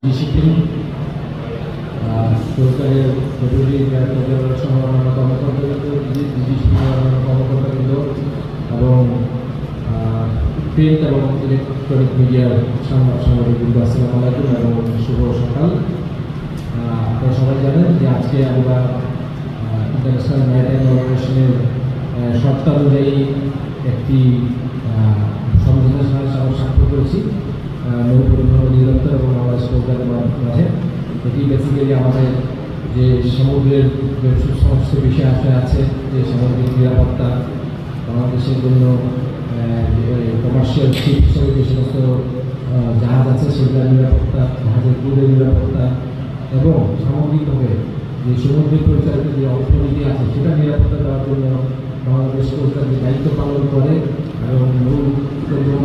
Discipline সরকারের deputy director সহ অন্যান্য কর্মকর্তাবৃন্দ, অন্যান্য কর্মকর্তাবৃন্দ এবং প্রিন্ট এবং ইলেকট্রনিক মিডিয়ার সাংবাদিকবৃন্দ, আসসালামু আলাইকুম এবং শুভ সকাল। আপনারা সবাই জানেন যে আজকে আমরা ইন্টারন্যাশনাল ম্যারিটাইম অর্গানাইজেশনের শর্তানুযায়ী একটি সমঝোতার সাথে স্বাক্ষর করেছি নৌ পরিবহন অধিদপ্তর এবং বাংলাদেশ কোস্টগার্ডের মাঝে। এটি বেসিক্যালি আমাদের যে সমুদ্রের সমস্ত বিষয় আছে, যে সামুদ্রিক নিরাপত্তা, বাংলাদেশের জন্য কমার্শিয়াল শিপ হিসেবে যে সমস্ত জাহাজ আছে সেগুলোর নিরাপত্তা, জাহাজের ক্রুদের নিরাপত্তা এবং সামগ্রিকভাবে যে সমুদ্রে পরিচালিত যে অর্থনীতি আছে সেটা নিরাপত্তা দেওয়ার জন্য বাংলাদেশ কোস্টগার্ড যে দায়িত্ব পালন করে এবং নৌ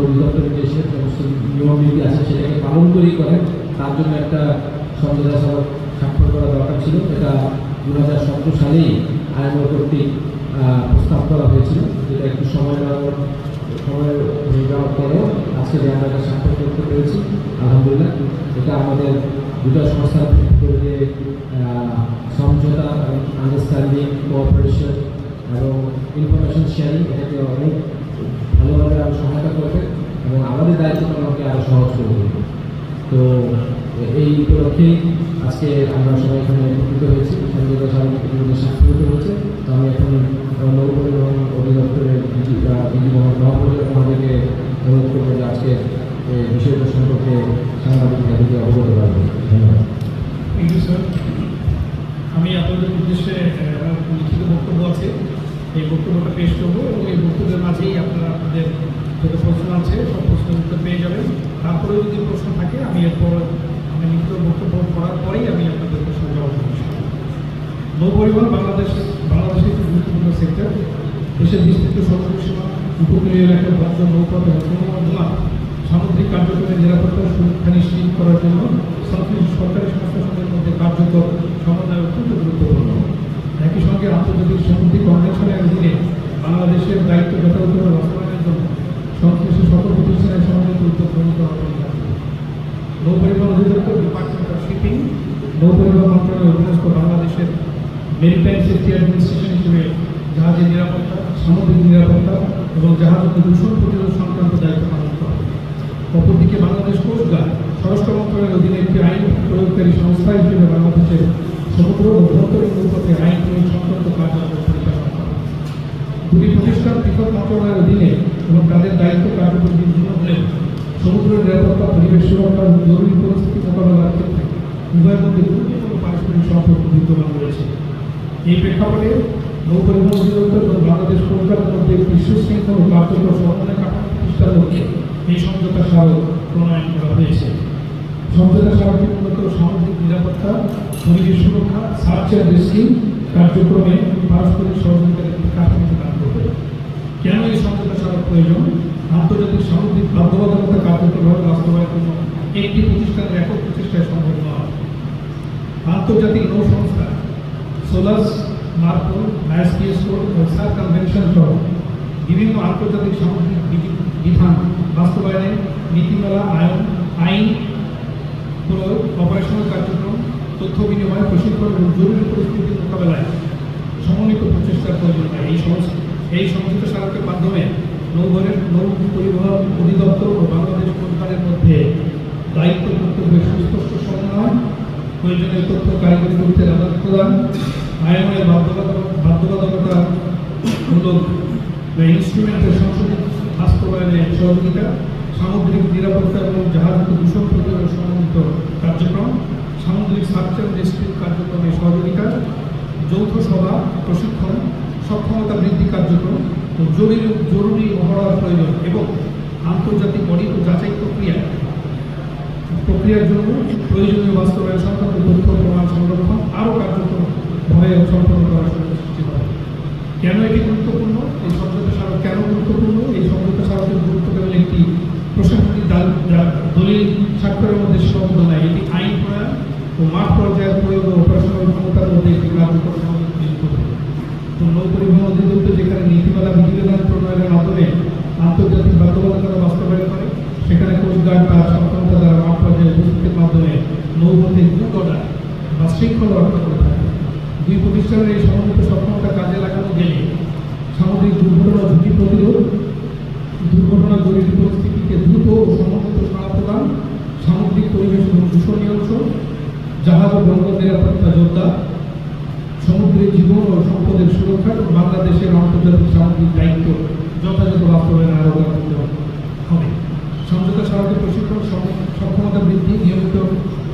অধিদপ্তরের যে সমস্ত নিয়মনীতি আছে সেটাকে পালন করেই করে, তার জন্য একটা সমঝোতা স্বাক্ষর করা দরকার ছিল। এটা 2017 সালেই আইএমও কর্তৃক প্রস্তাব করা হয়েছিল, যেটা একটু সময় হয়ে যাওয়ার পরেও আজকে আমরা এটা স্বাক্ষর করতে পেরেছি আলহামদুলিল্লাহ। এটা আমাদের দুটো সংস্থার ভিতরে যে সমঝোতা, আন্ডারস্ট্যান্ডিং, কোঅপারেশন এবং ইনফরমেশন শেয়ারিং, এটাকে অনেক ভালোভাবে আরও সহায়তা করবে এবং আমাদের দায়িত্ব পালনকে আরও সহজ করে দেবে। তো এই উপলক্ষেই আজকে আমরা সবাই এখানে একত্রিত হয়েছি, সমঝোতা স্বাক্ষরিত হয়েছে। তো আমি এখন নৌ পরিবহন অধিদপ্তরের আমাদেরকে অনুরোধ করবো যে আজকে এই বিষয়টা সম্পর্কে সাংবাদিক জাতিকে অবগত রাখবেন। ধন্যবাদ। Thank you sir. আমি আপনাদের উদ্দেশ্যে লিখিত বক্তব্য আছে, এই বক্তব্যটা পেশ করবো এবং এই বক্তব্যের মাঝেই আপনারা আপনাদের যত প্রশ্ন আছে সব প্রশ্নের উত্তর পেয়ে যাবেন। তারপরে যদি প্রশ্ন থাকে আমি এরপর আমি লিখিত বক্তব্য করার পরেই আমি আপনাদের প্রশ্ন জবাব দেব। নৌ পরিবহন বাংলাদেশের একটি গুরুত্বপূর্ণ সেক্টর। দেশের বিস্তৃত সমুদ্র সীমা, উপকূলীয় এলাকার বন্দর, নৌপথ এবং সমুদ্র সামুদ্রিক কার্যক্রমের নিরাপত্তা সুরক্ষা নিশ্চিত করার জন্য সংশ্লিষ্ট সরকারি সংস্থাসমূহের মধ্যে কার্যকর সমন্বয় অত্যন্ত গুরুত্বপূর্ণ। একই সঙ্গে আন্তর্জাতিক সামুদ্রিক কনভেনশনের অধীনে বাংলাদেশের দায়িত্ব যথাযথভাবে বাস্তবায়নের জন্য সংশ্লিষ্ট সকল প্রতিষ্ঠানের সমন্বিত উদ্যোগ গ্রহণ করা দরকার। নৌ পরিবহন অধিদপ্তর, ডিপার্টমেন্ট অফ শিপিং, নৌ পরিবহন মন্ত্রণালয়ের অধীনস্থ বাংলাদেশের মেরিটাইম সেফটি অ্যাডমিনিস্ট্রেশন হিসেবে জাহাজের নিরাপত্তা, সামুদ্রিক নিরাপত্তা এবং জাহাজ দূষণ প্রতিরোধ সংক্রান্ত দায়িত্ব পালন করে। অপরদিকে বাংলাদেশ কোস্টগার্ড স্বরাষ্ট্র মন্ত্রণালয়ের অধীনে একটি আইন প্রয়োগকারী সংস্থা হিসেবে বাংলাদেশের সমুদ্র ও অভ্যন্তরীণ নৌপথে আইন প্রয়োগ সংক্রান্ত কার্যক্রম পরিচালনা করে। দুটি প্রতিষ্ঠান পৃথক মন্ত্রণালয়ের অধীনে এবং তাদের দায়িত্ব কার্যক্রম ভিন্ন হলেও সমুদ্র নিরাপত্তা, পরিবেশ সুরক্ষা এবং জরুরি পরিস্থিতি মোকাবেলার ক্ষেত্রে উভয়ের মধ্যে গুরুত্বপূর্ণ পারস্পরিক সম্পর্ক বিদ্যমান রয়েছে। এই প্রেক্ষাপটে নৌ পরিবহন অধিদপ্তর এবং বাংলাদেশ কোস্টগার্ডের মধ্যে বিশ্বশৃঙ্খল ও কার্যকর সমন্বয় কাঠামো প্রতিষ্ঠার লক্ষ্যে এই সমঝোতা স্মারক প্রণয়ন করা হয়েছে। সমঝোতা স্মারকটি মূলত সামুদ্রিক নিরাপত্তা, পরিবেশ সুরক্ষা, সার্চ অ্যান্ড রেস্কিউ কার্যক্রমে পারস্পরিক সহযোগিতার একটি কাঠামো প্রদান করবে। কেন এই সমঝোতা স্মারক প্রয়োজন? আন্তর্জাতিক সামুদ্রিক বাধ্যবাধকতা কার্যকরভাবে বাস্তবায়নের জন্য একটি প্রতিষ্ঠানের একক প্রচেষ্টায় সম্ভব নয়। আন্তর্জাতিক নৌ সংস্থা সোলাস, মার্পল, আইএসপিএসকো ও সার কনভেনশন সহ বিভিন্ন আন্তর্জাতিক সামুদ্রিক বিধান বাস্তবায়নে নীতিমালা, আইন প্রয়োগ, অপারেশনাল কার্যক্রম, তথ্য বিনিময়, প্রশিক্ষণ এবং জরুরি পরিস্থিতির মোকাবেলায় সমন্বিত প্রচেষ্টার প্রয়োজন হয়। এই সমঝোতা স্মারকের মাধ্যমে নৌ পরিবহন অধিদপ্তর ও বাংলাদেশ কোস্টগার্ডের মধ্যে দায়িত্ব কর্তব্যের সুস্পষ্ট সমন্বয়, প্রয়োজনীয় তথ্য কারিগরি তথ্যের আদান প্রদান, আইনের বাধ্যবাধকতামূলক ইনস্ট্রুমেন্টের সংশোধন বাস্তবায়নে সহযোগিতা, সামুদ্রিক নিরাপত্তা এবং জাহাজ দূষণ প্রতিরোধ সমন্বিত কার্যক্রম, সামুদ্রিক সার্চ অ্যান্ড রেস্কিউ কার্যক্রমে সহযোগিতা, যৌথ সভা, প্রশিক্ষণ, সক্ষমতা বৃদ্ধি কার্যক্রম ও জরুরি মহড়ার প্রয়োজন এবং আন্তর্জাতিক অডিট ও যাচাই প্রক্রিয়ার জন্য প্রয়োজনীয় বাস্তবায়ন সংক্রান্ত তথ্য প্রমাণ সংরক্ষণ আরও কার্যকরভাবে সম্পন্ন করার সুযোগ সৃষ্টি করে। কেন এটি গুরুত্বপূর্ণ? এই সমঝোতা স্মারক কেন গুরুত্বপূর্ণ? এই সমঝোতা স্মারকের গুরুত্ব কেবল একটি প্রশাসনিক দলিল স্বাক্ষরের মধ্যে সীমাবদ্ধ নয়, এটি আইন প্রণয়ন ও মাঠ পর্যায়ের প্রয়োগ ও অপারেশনাল ক্ষমতার মধ্যে একটি কার্যকর সংযুক্ত। তো নৌ পরিবহন অধিদপ্তর যেখানে নীতিমালা বিধিবিধান প্রণয়নের মাধ্যমে আন্তর্জাতিক বাধ্যবাধকতা বাস্তবায়ন করে, সেখানে কোস্টগার্ড তার সক্ষমতা দ্বারা মাঠ পর্যায়ে চুক্তির মাধ্যমে নৌপথে গুড অর্ডার বা শৃঙ্খলা রক্ষা করে থাকে। দুই প্রতিষ্ঠানের এই সমন্বিত সক্ষমতা কাজে লাগানো গেলে সামুদ্রিক দুর্ঘটনা ঝুঁকি প্রতিরোধ, দুর্ঘটনা জরুরি পরিস্থিতিকে দ্রুত ও সমন্বিত সাড়া প্রদান, সামুদ্রিক পরিবেশ এবং দূষণ নিয়ন্ত্রণ, জাহাজ ও বন্দর নিরাপত্তা যোদ্ধা, সমুদ্রের জীবন ও সম্পদের সুরক্ষা এবং বাংলাদেশের আন্তর্জাতিক সামুদ্রিক দায়িত্ব যথাযথ বাস্তবায়ন আরও করতে হবে। সমঝোতা স্মারকের প্রশিক্ষণ সক্ষমতা বৃদ্ধি, নিয়মিত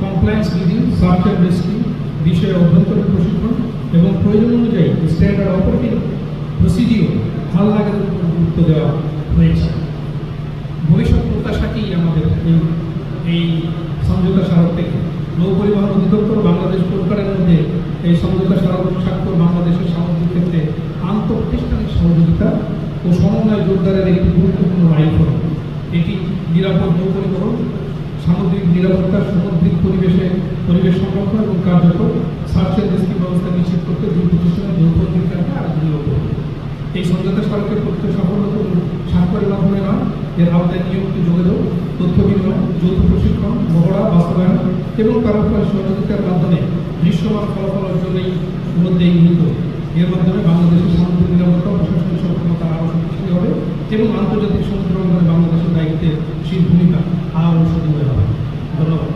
compliance review, search and rescue বিষয়ে অভ্যন্তরীণ প্রশিক্ষণ এবং প্রয়োজন অনুযায়ী স্ট্যান্ডার্ড অপারেটিং প্রসিডিওর হাল লাগানোর উপর গুরুত্ব দেওয়া হয়েছে। ভবিষ্যৎ প্রত্যাশাকেই আমাদের এই সমঝোতা স্মারক থেকে নৌ পরিবহন অধিদপ্তর বাংলাদেশ সরকারের মধ্যে এই সমঝোতা স্বাক্ষর বাংলাদেশের সামুদ্রিক ক্ষেত্রে আন্তঃপ্রাতিষ্ঠানিক সহযোগিতা ও সমন্বয় জোরদারের একটি গুরুত্বপূর্ণ মাইলফলক। এটি নিরাপদ নৌ পরিবহন, সামুদ্রিক নিরাপত্তা, সামুদ্রিক পরিবেশ সংরক্ষণ এবং কার্যকর সার্চ অ্যান্ড রেস্কিউ ব্যবস্থা নিশ্চিত করতে দুই প্রতিষ্ঠানের যৌথ অধিকারকে আরও দৃঢ় করবে। এই সমঝোতা স্মারকের পক্ষে সফলতা স্বাক্ষরের মাধ্যমে নয়, এর আওতায় নিয়মিত যোগাযোগ, তথ্য বিনিময়, যৌথ প্রশিক্ষণ, মহড়া বাস্তবায়ন এবং পারস্পরিক সহযোগিতার মাধ্যমে দৃশ্যমান ফলাফল অর্জনের মধ্যেই নিহিত। এর মাধ্যমে বাংলাদেশের সামুদ্রিক নিরাপত্তা, প্রশাসনিক সক্ষমতা আরও শক্তিশালী হবে এবং আন্তর্জাতিক সমুদ্র অঙ্গনে বাংলাদেশের দায়িত্বের সেই ভূমিকা আরও সুদৃঢ় হবে। ধন্যবাদ।